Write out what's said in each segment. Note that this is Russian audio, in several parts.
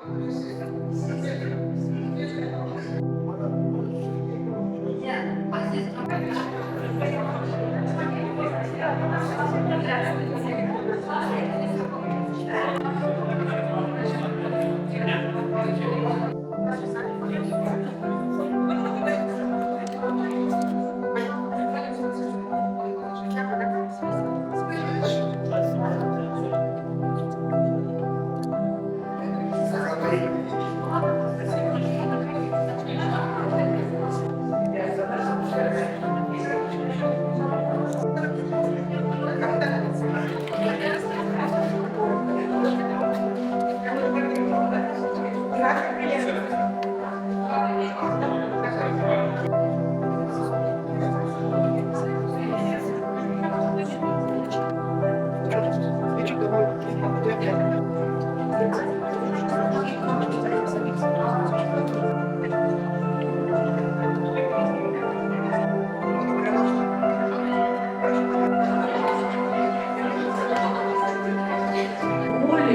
Более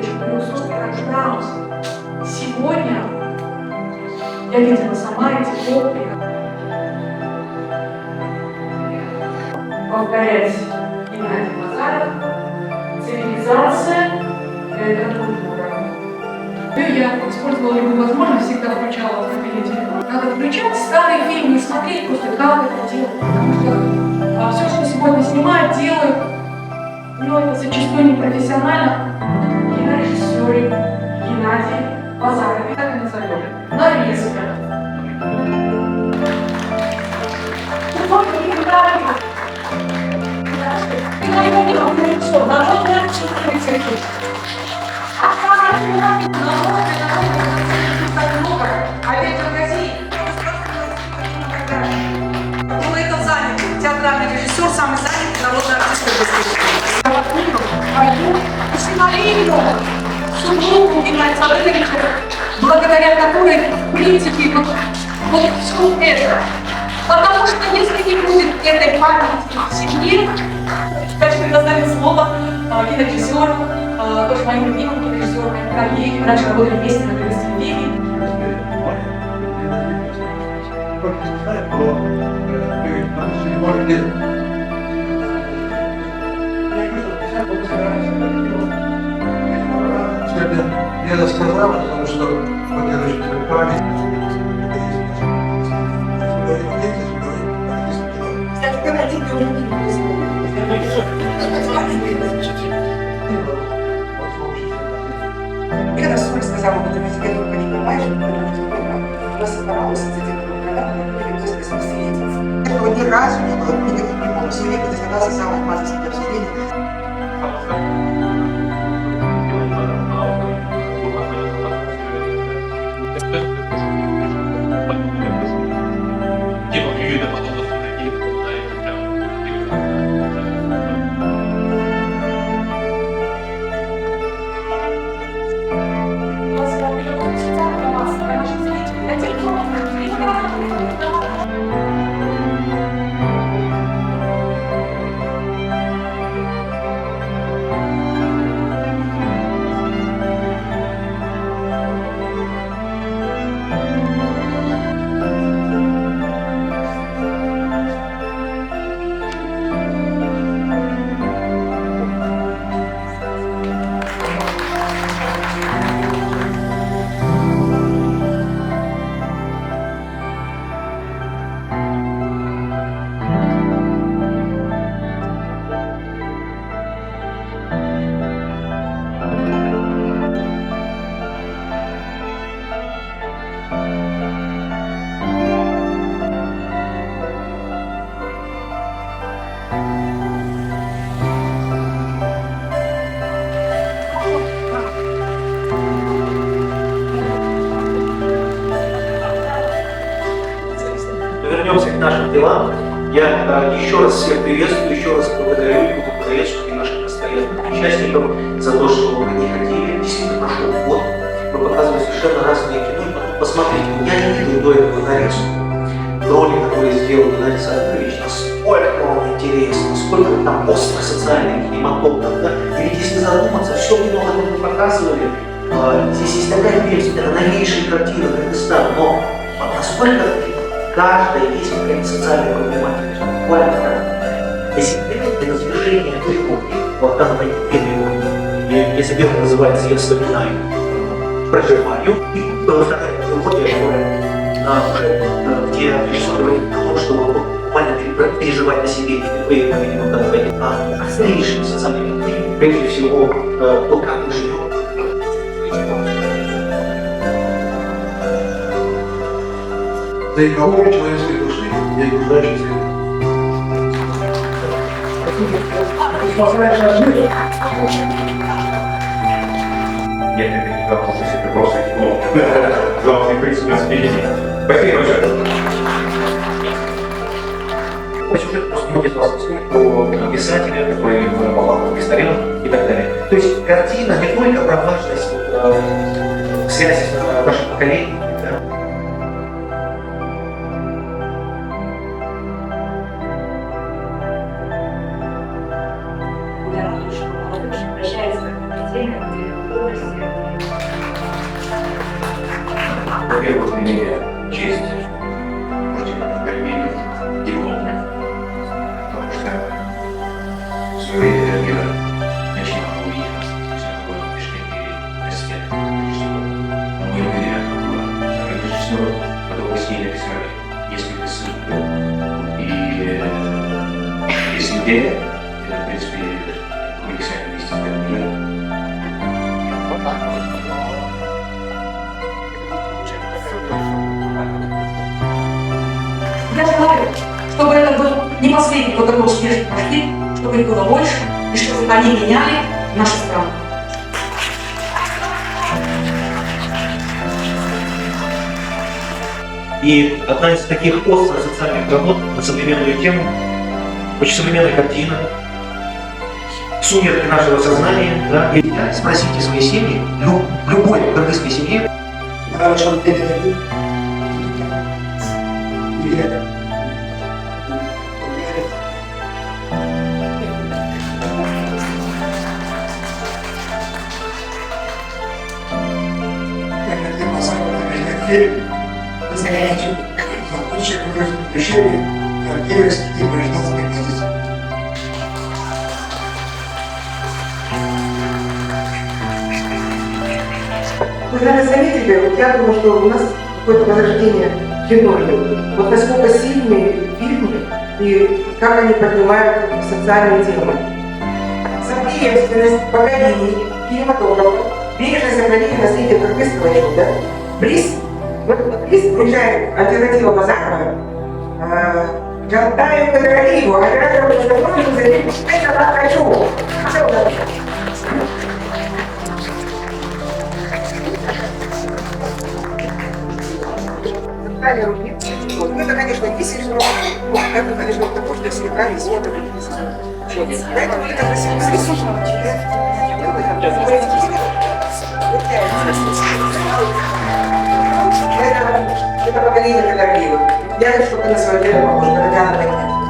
400 программ. Сегодня я видела сама эти копии. Повторять Геннадий Базаров. Цивилизация – это культура. Я использовала любую возможность, всегда включала в мобильный телефон. Надо включать старые фильмы и смотреть просто, как это делать. Потому что все, что сегодня снимают, делают, но это зачастую непрофессионально. Кинорежиссеры Геннадий Базаров, как и назовем, нарезка. А ведь в России был это занят. Театральный режиссер, самый занятый народный артист России. Супругу Геннадия Владимировича, благодаря которой, в принципе, вот все это. Потому что если не будет этой памяти в семье, дальше предоставить слово кинорежиссеру, тоже моим любимым кинорежиссерам, моим коллегам, раньше работали вместе на «Крыльях телевидения». Я рассказал, потому что поддерживать память. Я рассказала об этом, если я не понимаю, что я собиралась с этим программой, этого ни разу не было, никаких не помню, все время здесь оказался самый маленький обсуждение. Вернемся к нашим делам. Я еще раз всех приветствую, еще раз благодарю и буду приветствовать наших постоянных участников за то, что вы не ходили. Действительно, прошел год. Мы показывали совершенно разные кино. И потом посмотрите, я не видел до этого нарезку. Роли, которые сделал Геннадий Садович, насколько вам интересно, насколько там острый социальный кинематограф. Да? И ведь если задуматься, все кино, которое мы показывали, Здесь есть такая песня, это новейшая картина, Кыргызстан, но насколько каждая есть какая-то социальная проблематика, буквально так. Если это завершение тревоги, вот там и если первый называется «Я вспоминаю», проживаю, и вторая трилогия, где режиссер говорит о том, что буквально переживать на себе не впервые, а острейшие социальные, прежде всего, то, как мы живем. За экологию человеческой души я и окружающей среды. Нет, это не вопрос, это просто главный принцип распределения. Спасибо большое. По сюжету просто не будет вас про писателя, который попал в престарелых и так далее. То есть картина не только про важность связи с нашим поколением, да? Я рада, что молодежь обращается к теме, где полностью. Во-первых, для меня честь проверить диплом, потому что в свое время я начинал увидеть всякого впечатления университета, на моем варианте было режиссер, потом сняли несколько ссылок. И если идея, это, в принципе, мы сами вместе с нами. Я желаю, чтобы это был не последний вот такой успешный проект, чтобы их было больше, и чтобы они меняли нашу страну. И одна из таких острых социальных работ на современную тему, очень современная картина, сумерки нашего сознания, да, и спросите своей семьи, в любой кыргызской семье, Вы, наверное, заметили, вот я думаю, что у нас какое-то возрождение кино идет. Вот насколько сильные фильмы и как они поднимают социальные темы. Соприемственность поколений кинематографа, бережное сохранение наследия кыргызского народа. Приз, в этот приз включает альтернатива Базарова, Жантаю Кадраливу, оператора Базарова, заявили, что это я хочу. Вот, ну, это, конечно, висит, но это, конечно, потому что все играли, смотрят. Поэтому это красиво рисунок. Это поколение Кадыргиева. Я хочу, чтобы ты на свое дело похож, когда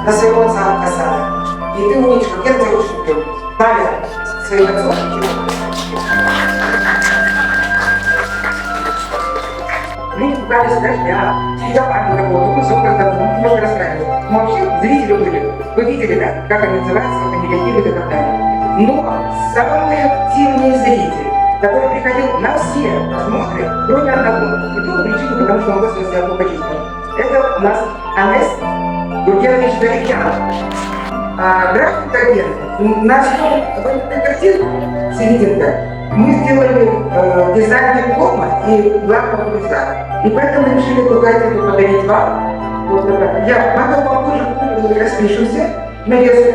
на своего отца Хасана. И ты умеешь, как я делаю шутки. Ставя своих отцов. Мы пытались сказать, я память работаю, мы все как-то немного расстраивали. Но вообще зрители были. Вы видели, да, как они называются, как они реагируют и так далее. Но самый активный зритель, который приходил на все осмотры, кроме одного. И то причина, потому что он вызвался от лукачества. Это у нас Анес Гургенович Давидян. График агент. На этой картине серединка мы сделали дизайн диплома и главного приза. И поэтому решили эту картину подарить вам. Вот это. Я потом попозже распишемся на весу.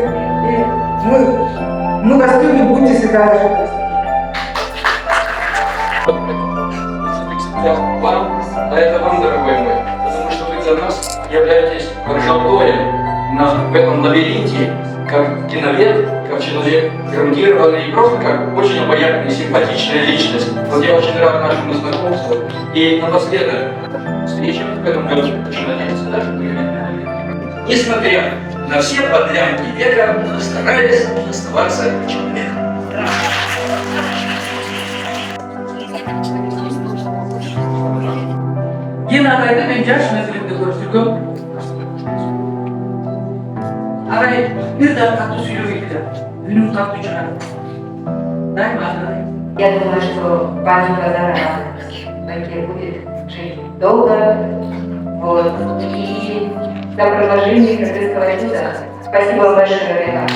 И мы вас любим, будьте всегда наши гости. Вам, а это вам, дорогой мой, потому что вы для нас являетесь желтоем в этом лабиринте, как киновед, как человек гарантированный и просто как очень обаятельная, симпатичная личность. Вот я очень рад нашему знакомству. И напоследок, встреча в этом году, очень надеюсь, даже мы, несмотря на все подлянки века, старались оставаться человеком. adayda ben yaş mezuniyette görüştüm. Arayı bir daha tatlı suyla gitti. Benim tatlı çıkar. Дай мадам. Я думаю, что пани Базара Бакир будет жить долго, вот, и до продолжения Кыргызского чуда. Спасибо вам большое, Ребята.